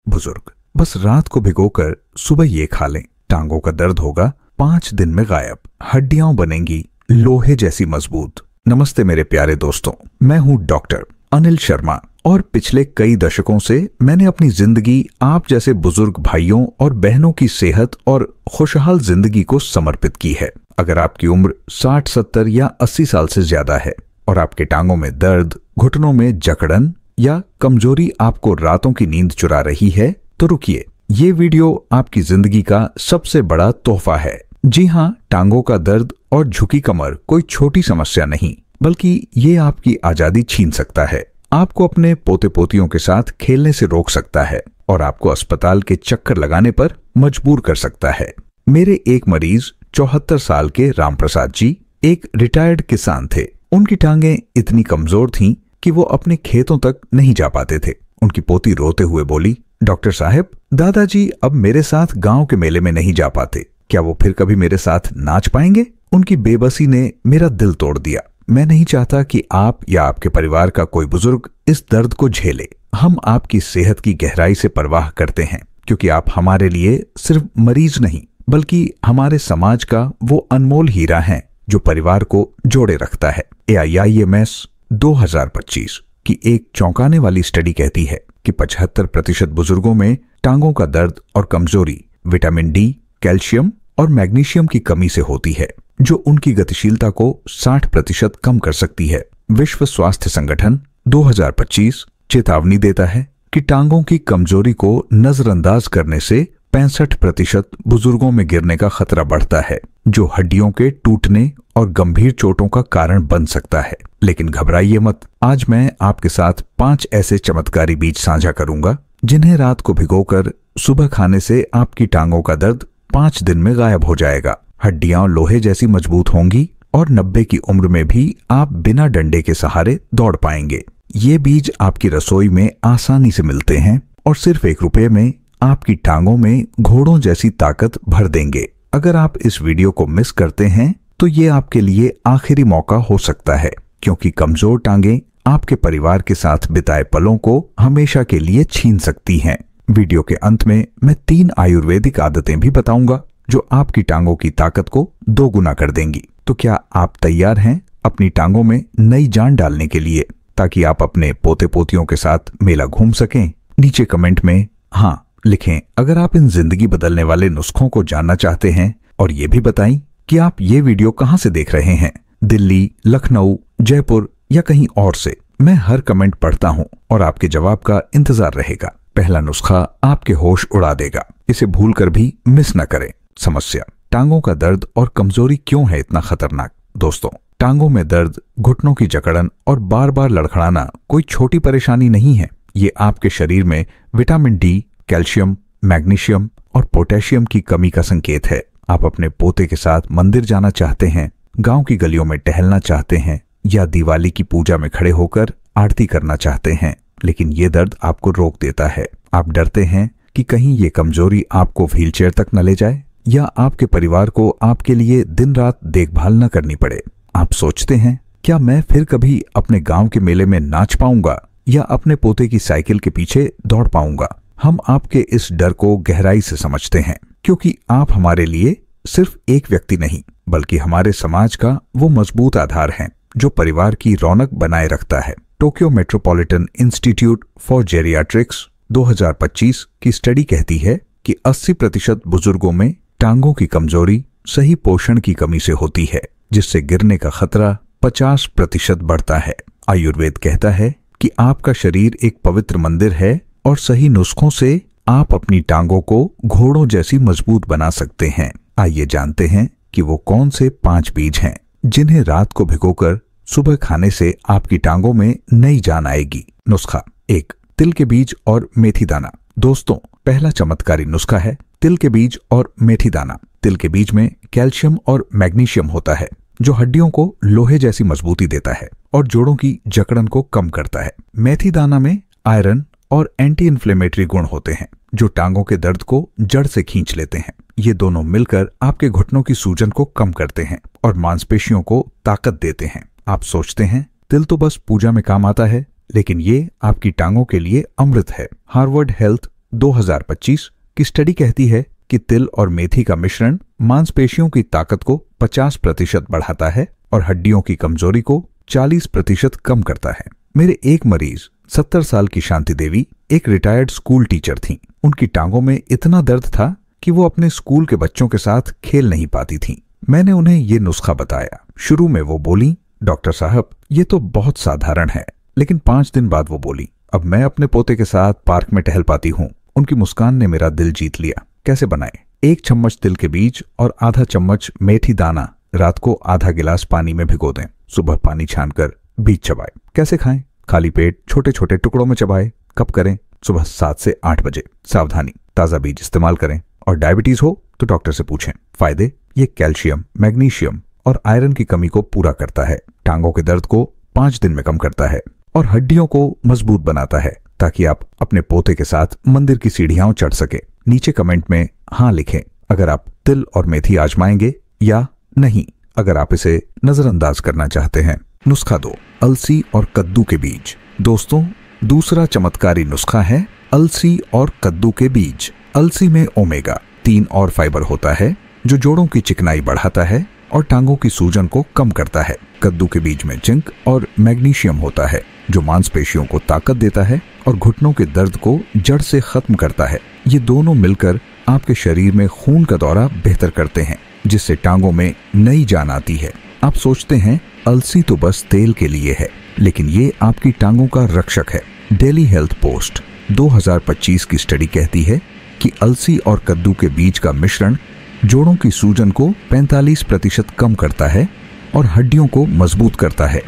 बुजुर्ग बस रात को भिगोकर सुबह ये खा लें, टांगों का दर्द होगा 5 दिन में गायब, हड्डियां बनेंगी लोहे जैसी मजबूत। नमस्ते मेरे प्यारे दोस्तों, मैं हूं डॉक्टर अनिल शर्मा और पिछले कई दशकों से मैंने अपनी जिंदगी आप जैसे बुजुर्ग भाइयों और बहनों की सेहत और खुशहाल जिंदगी को समर्पित की है। अगर आपकी उम्र 60, 70 या 80 साल से ज्यादा है और आपके टांगों में दर्द, घुटनों में जकड़न या कमजोरी आपको रातों की नींद चुरा रही है, तो रुकिए, ये वीडियो आपकी जिंदगी का सबसे बड़ा तोहफा है। जी हाँ, टांगों का दर्द और झुकी कमर कोई छोटी समस्या नहीं, बल्कि ये आपकी आजादी छीन सकता है, आपको अपने पोते पोतियों के साथ खेलने से रोक सकता है और आपको अस्पताल के चक्कर लगाने पर मजबूर कर सकता है। मेरे एक मरीज 74 साल के राम प्रसाद जी एक रिटायर्ड किसान थे। उनकी टांगें इतनी कमजोर थीं कि वो अपने खेतों तक नहीं जा पाते थे। उनकी पोती रोते हुए बोली, डॉक्टर साहब, दादाजी अब मेरे साथ गांव के मेले में नहीं जा पाते, क्या वो फिर कभी मेरे साथ नाच पाएंगे? उनकी बेबसी ने मेरा दिल तोड़ दिया। मैं नहीं चाहता कि आप या आपके परिवार का कोई बुजुर्ग इस दर्द को झेले। हम आपकी सेहत की गहराई से परवाह करते हैं, क्योंकि आप हमारे लिए सिर्फ मरीज नहीं, बल्कि हमारे समाज का वो अनमोल हीरा हैं जो परिवार को जोड़े रखता है। AIIMS 2025 की एक चौंकाने वाली स्टडी कहती है कि 75% बुजुर्गों में टांगों का दर्द और कमजोरी विटामिन डी, कैल्शियम और मैग्नीशियम की कमी से होती है, जो उनकी गतिशीलता को 60% कम कर सकती है। विश्व स्वास्थ्य संगठन 2025 चेतावनी देता है कि टांगों की कमजोरी को नजरअंदाज करने से 65% बुजुर्गों में गिरने का खतरा बढ़ता है, जो हड्डियों के टूटने और गंभीर चोटों का कारण बन सकता है। लेकिन घबराइए मत, आज मैं आपके साथ 5 ऐसे चमत्कारी बीज साझा करूंगा जिन्हें रात को भिगोकर सुबह खाने से आपकी टांगों का दर्द 5 दिन में गायब हो जाएगा। हड्डियां लोहे जैसी मजबूत होंगी और 90 की उम्र में भी आप बिना डंडे के सहारे दौड़ पाएंगे। ये बीज आपकी रसोई में आसानी से मिलते हैं और सिर्फ ₹1 में आपकी टांगों में घोड़ों जैसी ताकत भर देंगे। अगर आप इस वीडियो को मिस करते हैं तो ये आपके लिए आखिरी मौका हो सकता है, क्योंकि कमजोर टांगें आपके परिवार के साथ बिताए पलों को हमेशा के लिए छीन सकती हैं। वीडियो के अंत में मैं 3 आयुर्वेदिक आदतें भी बताऊंगा जो आपकी टांगों की ताकत को 2 गुना कर देंगी। तो क्या आप तैयार हैं अपनी टांगों में नई जान डालने के लिए, ताकि आप अपने पोते पोतियों के साथ मेला घूम सकें? नीचे कमेंट में हाँ लिखें अगर आप इन जिंदगी बदलने वाले नुस्खों को जानना चाहते हैं, और ये भी बताएं कि आप ये वीडियो कहां से देख रहे हैं, दिल्ली, लखनऊ, जयपुर या कहीं और से। मैं हर कमेंट पढ़ता हूं और आपके जवाब का इंतजार रहेगा। पहला नुस्खा आपके होश उड़ा देगा, इसे भूलकर भी मिस न करें। समस्या, टांगों का दर्द और कमजोरी क्यों है इतना खतरनाक? दोस्तों, टांगों में दर्द, घुटनों की जकड़न और बार बार लड़खड़ाना कोई छोटी परेशानी नहीं है। ये आपके शरीर में विटामिन डी, कैल्शियम, मैग्नीशियम और पोटेशियम की कमी का संकेत है। आप अपने पोते के साथ मंदिर जाना चाहते हैं, गांव की गलियों में टहलना चाहते हैं या दिवाली की पूजा में खड़े होकर आरती करना चाहते हैं, लेकिन ये दर्द आपको रोक देता है। आप डरते हैं कि कहीं ये कमजोरी आपको व्हीलचेयर तक न ले जाए या आपके परिवार को आपके लिए दिन रात देखभाल न करनी पड़े। आप सोचते हैं, क्या मैं फिर कभी अपने गांव के मेले में नाच पाऊंगा या अपने पोते की साइकिल के पीछे दौड़ पाऊंगा? हम आपके इस डर को गहराई से समझते हैं, क्योंकि आप हमारे लिए सिर्फ एक व्यक्ति नहीं, बल्कि हमारे समाज का वो मजबूत आधार हैं जो परिवार की रौनक बनाए रखता है। Tokyo metropolitan institute for geriatrics 2025 की स्टडी कहती है कि 80% बुजुर्गों में टांगों की कमजोरी सही पोषण की कमी से होती है, जिससे गिरने का खतरा 50% बढ़ता है। आयुर्वेद कहता है कि आपका शरीर एक पवित्र मंदिर है और सही नुस्खों से आप अपनी टांगों को घोड़ों जैसी मजबूत बना सकते हैं। आइए जानते हैं कि वो कौन से 5 बीज हैं जिन्हें रात को भिगोकर सुबह खाने से आपकी टांगों में नई जान आएगी। नुस्खा 1, तिल के बीज और मेथी दाना। दोस्तों, पहला चमत्कारी नुस्खा है तिल के बीज और मेथी दाना। तिल के बीज में कैल्शियम और मैग्नीशियम होता है, जो हड्डियों को लोहे जैसी मजबूती देता है और जोड़ों की जकड़न को कम करता है। मेथी दाना में आयरन और एंटी इन्फ्लेमेटरी गुण होते हैं, जो टांगों के दर्द को जड़ से खींच लेते हैं। ये दोनों मिलकर आपके घुटनों की सूजन को कम करते हैं और मांसपेशियों को ताकत देते हैं। आप सोचते हैं तिल तो बस पूजा में काम आता है, लेकिन ये आपकी टांगों के लिए अमृत है। हार्वर्ड हेल्थ 2025 की स्टडी कहती है कि तिल और मेथी का मिश्रण मांसपेशियों की ताकत को 50% बढ़ाता है और हड्डियों की कमजोरी को 40% कम करता है। मेरे एक मरीज 70 साल की शांति देवी एक रिटायर्ड स्कूल टीचर थीं। उनकी टांगों में इतना दर्द था कि वो अपने स्कूल के बच्चों के साथ खेल नहीं पाती थीं। मैंने उन्हें ये नुस्खा बताया। शुरू में वो बोली, डॉक्टर साहब ये तो बहुत साधारण है, लेकिन 5 दिन बाद वो बोली, अब मैं अपने पोते के साथ पार्क में टहल पाती हूँ। उनकी मुस्कान ने मेरा दिल जीत लिया। कैसे बनाए? 1 चम्मच तिल के बीज और आधा चम्मच मेथी दाना रात को आधा गिलास पानी में भिगो दें। सुबह पानी छानकर बीज चबाएं। कैसे खाएं? खाली पेट छोटे छोटे टुकड़ों में चबाएं। कब करें? सुबह 7 से 8 बजे। सावधानी, ताजा बीज इस्तेमाल करें और डायबिटीज हो तो डॉक्टर से पूछें। फायदे, ये कैल्शियम, मैग्नीशियम और आयरन की कमी को पूरा करता है, टांगों के दर्द को 5 दिन में कम करता है और हड्डियों को मजबूत बनाता है ताकि आप अपने पोते के साथ मंदिर की सीढ़ियां चढ़ सके। नीचे कमेंट में हाँ लिखें अगर आप तिल और मेथी आजमाएंगे या नहीं, अगर आप इसे नजरअंदाज करना चाहते हैं। नुस्खा 2, अलसी और कद्दू के बीज। दोस्तों, दूसरा चमत्कारी नुस्खा है अलसी और कद्दू के बीज। अलसी में ओमेगा 3 और फाइबर होता है जो जोड़ों की चिकनाई बढ़ाता है और टांगों की सूजन को कम करता है। कद्दू के बीज में जिंक और मैग्नीशियम होता है जो मांसपेशियों को ताकत देता है और घुटनों के दर्द को जड़ से खत्म करता है। ये दोनों मिलकर आपके शरीर में खून का दौरा बेहतर करते हैं, जिससे टांगों में नई जान आती है। आप सोचते हैं अलसी तो बस तेल के लिए है, लेकिन ये आपकी टांगों का रक्षक है। डेली हेल्थ पोस्ट 2025 की स्टडी कहती है कि अलसी और कद्दू के बीज का मिश्रण जोड़ों की सूजन को 45% कम करता है और हड्डियों को मजबूत करता है।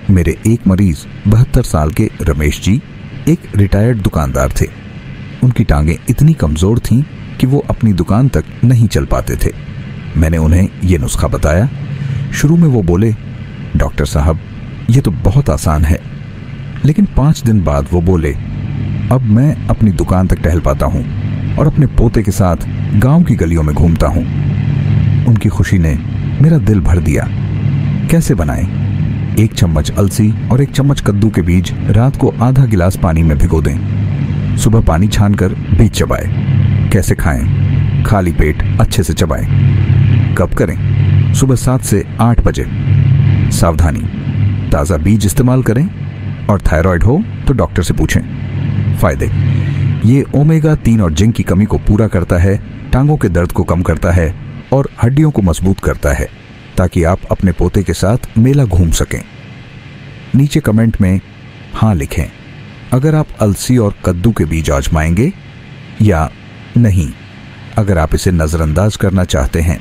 मेरे एक मरीज 72 साल के रमेश जी एक रिटायर्ड दुकानदार थे। उनकी टांगें इतनी कमजोर थीं कि वो अपनी दुकान तक नहीं चल पाते थे। मैंने उन्हें ये नुस्खा बताया। शुरू में वो बोले, डॉक्टर साहब ये तो बहुत आसान है, लेकिन 5 दिन बाद वो बोले, अब मैं अपनी दुकान तक टहल पाता हूँ और अपने पोते के साथ गांव की गलियों में घूमता हूँ। उनकी खुशी ने मेरा दिल भर दिया। कैसे बनाएं? 1 चम्मच अलसी और 1 चम्मच कद्दू के बीज रात को आधा गिलास पानी में भिगो दें। सुबह पानी छानकर बीज चबाएं। कैसे खाएं? खाली पेट अच्छे से चबाएं। कब करें? सुबह 7 से 8 बजे। सावधानी, ताजा बीज इस्तेमाल करें और थायराइड हो तो डॉक्टर से पूछें। फायदे, ये ओमेगा 3 और जिंक की कमी को पूरा करता है, टांगों के दर्द को कम करता है और हड्डियों को मजबूत करता है ताकि आप अपने पोते के साथ मेला घूम सकें। नीचे कमेंट में हाँ लिखें अगर आप अलसी और कद्दू के बीज आजमाएंगे या नहीं, अगर आप इसे नजरअंदाज करना चाहते हैं।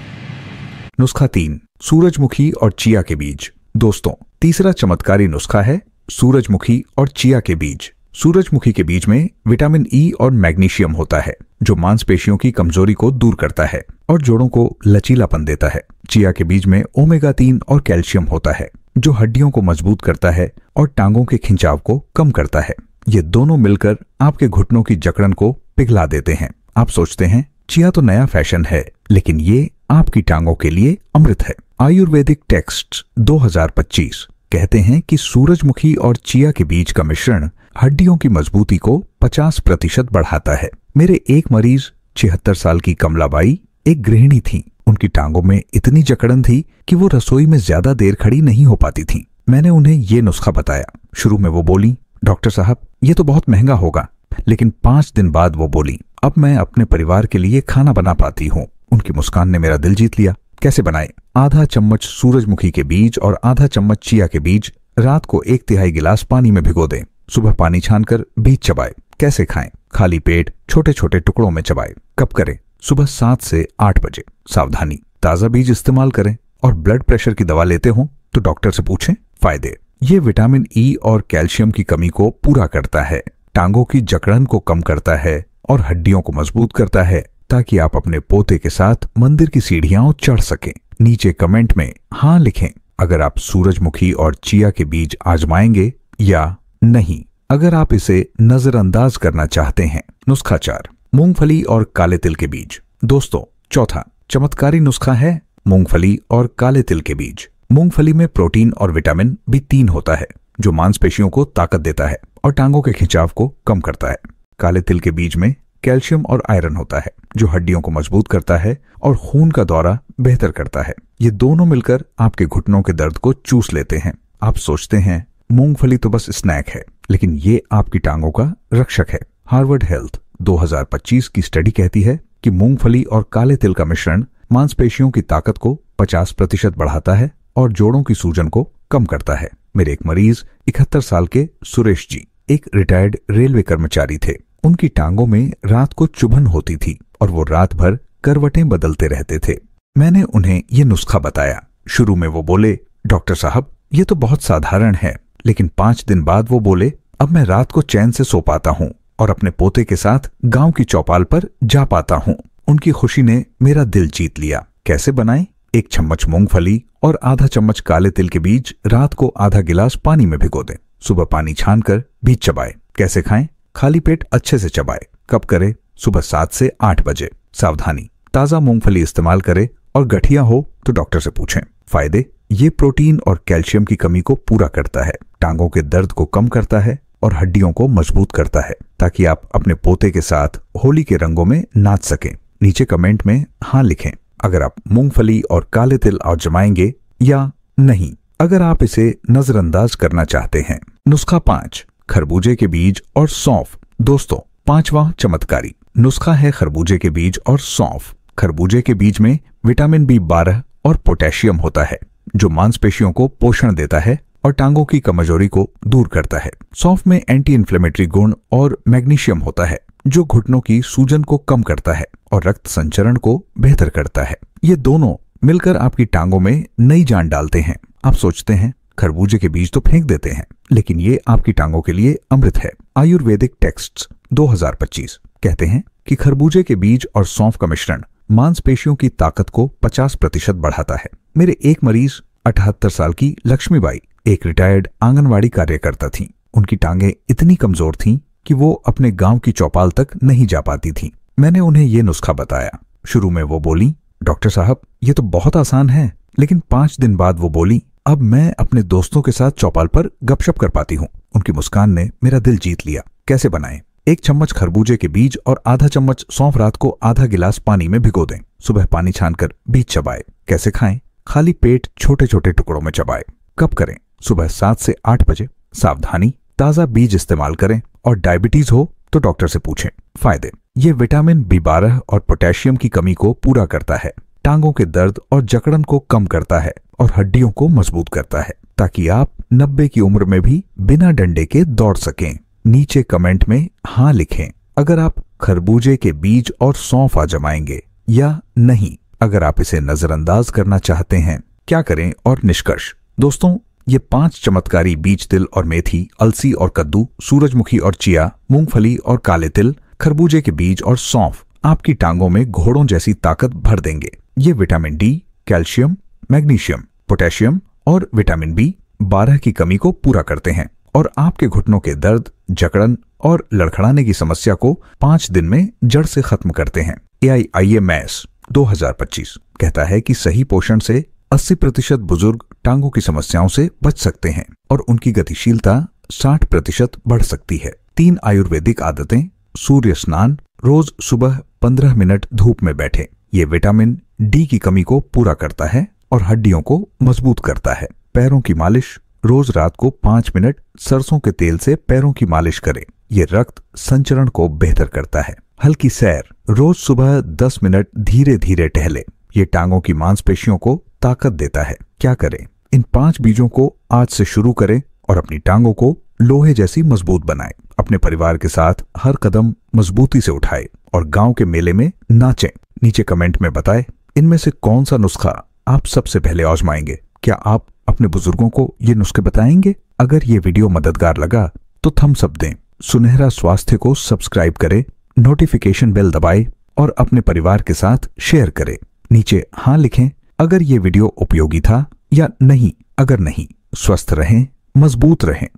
नुस्खा 3, सूरजमुखी और चिया के बीज। दोस्तों, तीसरा चमत्कारी नुस्खा है सूरजमुखी और चिया के बीज। सूरजमुखी के बीज में विटामिन ई और मैग्नीशियम होता है जो मांसपेशियों की कमजोरी को दूर करता है और जोड़ों को लचीलापन देता है। चिया के बीज में ओमेगा 3 और कैल्शियम होता है जो हड्डियों को मजबूत करता है और टांगों के खिंचाव को कम करता है। ये दोनों मिलकर आपके घुटनों की जकड़न को पिघला देते हैं। आप सोचते हैं चिया तो नया फैशन है, लेकिन ये आपकी टांगों के लिए अमृत है। आयुर्वेदिक टेक्स्ट 2025 कहते हैं कि सूरजमुखी और चिया के बीज का मिश्रण हड्डियों की मजबूती को 50% बढ़ाता है। मेरे एक मरीज 76 साल की कमलाबाई एक गृहिणी थी। उनकी टांगों में इतनी जकड़न थी कि वो रसोई में ज्यादा देर खड़ी नहीं हो पाती थी। मैंने उन्हें ये नुस्खा बताया। शुरू में वो बोली, डॉक्टर साहब ये तो बहुत महंगा होगा, लेकिन 5 दिन बाद वो बोली, अब मैं अपने परिवार के लिए खाना बना पाती हूँ। उनकी मुस्कान ने मेरा दिल जीत लिया। कैसे बनाए? आधा चम्मच सूरजमुखी के बीज और आधा चम्मच चिया के बीज रात को 1/3 गिलास पानी में भिगो दें। सुबह पानी छानकर बीज चबाएं। कैसे खाएं? खाली पेट छोटे छोटे टुकड़ों में चबाएं। कब करें? सुबह 7 से 8 बजे। सावधानी, ताजा बीज इस्तेमाल करें और ब्लड प्रेशर की दवा लेते हो तो डॉक्टर से पूछें। फायदे, ये विटामिन ई और कैल्शियम की कमी को पूरा करता है, टांगों की जकड़न को कम करता है और हड्डियों को मजबूत करता है ताकि आप अपने पोते के साथ मंदिर की सीढ़ियां चढ़ सकें। नीचे कमेंट में हाँ लिखें अगर आप सूरजमुखी और चिया के बीज आजमाएंगे या नहीं, अगर आप इसे नजरअंदाज करना चाहते हैं। नुस्खा 4, मूंगफली और काले तिल के बीज। दोस्तों, चौथा चमत्कारी नुस्खा है मूंगफली और काले तिल के बीज। मूंगफली में प्रोटीन और विटामिन B3 होता है जो मांसपेशियों को ताकत देता है और टांगों के खिंचाव को कम करता है। काले तिल के बीज में कैल्शियम और आयरन होता है, जो हड्डियों को मजबूत करता है और खून का दौरा बेहतर करता है। ये दोनों मिलकर आपके घुटनों के दर्द को चूस लेते हैं। आप सोचते हैं मूंगफली तो बस स्नैक है, लेकिन ये आपकी टांगों का रक्षक है। हार्वर्ड हेल्थ 2025 की स्टडी कहती है कि मूंगफली और काले तिल का मिश्रण मांसपेशियों की ताकत को 50% बढ़ाता है और जोड़ों की सूजन को कम करता है। मेरे एक मरीज 71 साल के सुरेश जी एक रिटायर्ड रेलवे कर्मचारी थे। उनकी टांगों में रात को चुभन होती थी और वो रात भर करवटें बदलते रहते थे। मैंने उन्हें ये नुस्खा बताया। शुरू में वो बोले, डॉक्टर साहब ये तो बहुत साधारण है, लेकिन 5 दिन बाद वो बोले, अब मैं रात को चैन से सो पाता हूँ और अपने पोते के साथ गांव की चौपाल पर जा पाता हूँ। उनकी खुशी ने मेरा दिल जीत लिया। कैसे बनाएं? 1 चम्मच मूंगफली और आधा चम्मच काले तिल के बीज रात को आधा गिलास पानी में भिगो दें। सुबह पानी छानकर बीज चबाएं। कैसे खाएं? खाली पेट अच्छे से चबाएं। कब करें? सुबह 7 से 8 बजे। सावधानी, ताजा मूंगफली इस्तेमाल करें और गठिया हो तो डॉक्टर से पूछें। फायदे, ये प्रोटीन और कैल्शियम की कमी को पूरा करता है, टांगों के दर्द को कम करता है और हड्डियों को मजबूत करता है, ताकि आप अपने पोते के साथ होली के रंगों में नाच सकें। नीचे कमेंट में हाँ लिखें अगर आप मूंगफली और काले तिल आजमाएंगे या नहीं, अगर आप इसे नजरअंदाज करना चाहते हैं। नुस्खा 5, खरबूजे के बीज और सौंफ। दोस्तों, 5वां चमत्कारी नुस्खा है खरबूजे के बीज और सौंफ। खरबूजे के बीज में विटामिन B12 और पोटेशियम होता है, जो मांसपेशियों को पोषण देता है और टांगों की कमजोरी को दूर करता है। सौंफ में एंटी इन्फ्लेमेटरी गुण और मैग्नीशियम होता है, जो घुटनों की सूजन को कम करता है और रक्त संचरण को बेहतर करता है। ये दोनों मिलकर आपकी टांगों में नई जान डालते हैं। आप सोचते हैं खरबूजे के बीज तो फेंक देते हैं, लेकिन ये आपकी टांगों के लिए अमृत है। आयुर्वेदिक टेक्स्ट्स 2025 कहते हैं कि खरबूजे के बीज और सौंफ का मिश्रण मांसपेशियों की ताकत को 50% बढ़ाता है। मेरे एक मरीज 78 साल की लक्ष्मीबाई एक रिटायर्ड आंगनवाड़ी कार्यकर्ता थीं। उनकी टांगें इतनी कमजोर थीं कि वो अपने गांव की चौपाल तक नहीं जा पाती थीं। मैंने उन्हें ये नुस्खा बताया। शुरू में वो बोली, डॉक्टर साहब ये तो बहुत आसान है, लेकिन 5 दिन बाद वो बोली, अब मैं अपने दोस्तों के साथ चौपाल पर गपशप कर पाती हूँ। उनकी मुस्कान ने मेरा दिल जीत लिया। कैसे बनाएं? 1 चम्मच खरबूजे के बीज और आधा चम्मच सौंफ रात को आधा गिलास पानी में भिगो दें। सुबह पानी छानकर बीज चबाएं। कैसे खाएं? खाली पेट छोटे छोटे टुकड़ों में चबाएं। कब करें? सुबह 7 से 8 बजे। सावधानी, ताजा बीज इस्तेमाल करें और डायबिटीज हो तो डॉक्टर से पूछें। फायदे, ये विटामिन B12 और पोटेशियम की कमी को पूरा करता है, टांगों के दर्द और जकड़न को कम करता है और हड्डियों को मजबूत करता है, ताकि आप 90 की उम्र में भी बिना डंडे के दौड़ सकें। नीचे कमेंट में हाँ लिखें अगर आप खरबूजे के बीज और सौंफ आजमाएंगे या नहीं। अगर आप इसे नजरअंदाज करना चाहते हैं, क्या करें और निष्कर्ष। दोस्तों, ये 5 चमत्कारी बीज तिल और मेथी, अलसी और कद्दू, सूरजमुखी और चिया, मूंगफली और काले तिल, खरबूजे के बीज और सौंफ आपकी टांगों में घोड़ों जैसी ताकत भर देंगे। ये vitamin D, calcium, magnesium, potassium और विटामिन B12 की कमी को पूरा करते हैं और आपके घुटनों के दर्द, जकड़न और लड़खड़ाने की समस्या को 5 दिन में जड़ से खत्म करते हैं। AIIMS 2025 कहता है कि सही पोषण से 80% बुजुर्ग टांगों की समस्याओं से बच सकते हैं और उनकी गतिशीलता 60% बढ़ सकती है। 3 आयुर्वेदिक आदतें। सूर्य स्नान, रोज सुबह 15 मिनट धूप में बैठे। ये विटामिन D की कमी को पूरा करता है और हड्डियों को मजबूत करता है। पैरों की मालिश, रोज रात को 5 मिनट सरसों के तेल से पैरों की मालिश करें। ये रक्त संचरण को बेहतर करता है। हल्की सैर, रोज सुबह 10 मिनट धीरे धीरे टहले। ये टांगों की मांसपेशियों को ताकत देता है। क्या करें? इन 5 बीजों को आज से शुरू करें और अपनी टांगों को लोहे जैसी मजबूत बनाएं। अपने परिवार के साथ हर कदम मजबूती से उठाएं और गांव के मेले में नाचें। नीचे कमेंट में बताएं इनमें से कौन सा नुस्खा आप सबसे पहले आजमाएंगे। क्या आप अपने बुजुर्गों को ये नुस्खे बताएंगे? अगर ये वीडियो मददगार लगा तो थम्स अप दें। सुनहरा स्वास्थ्य को सब्सक्राइब करें, नोटिफिकेशन बेल दबाएं और अपने परिवार के साथ शेयर करें। नीचे हाँ लिखें अगर ये वीडियो उपयोगी था या नहीं। अगर नहीं, स्वस्थ रहें, मजबूत रहें।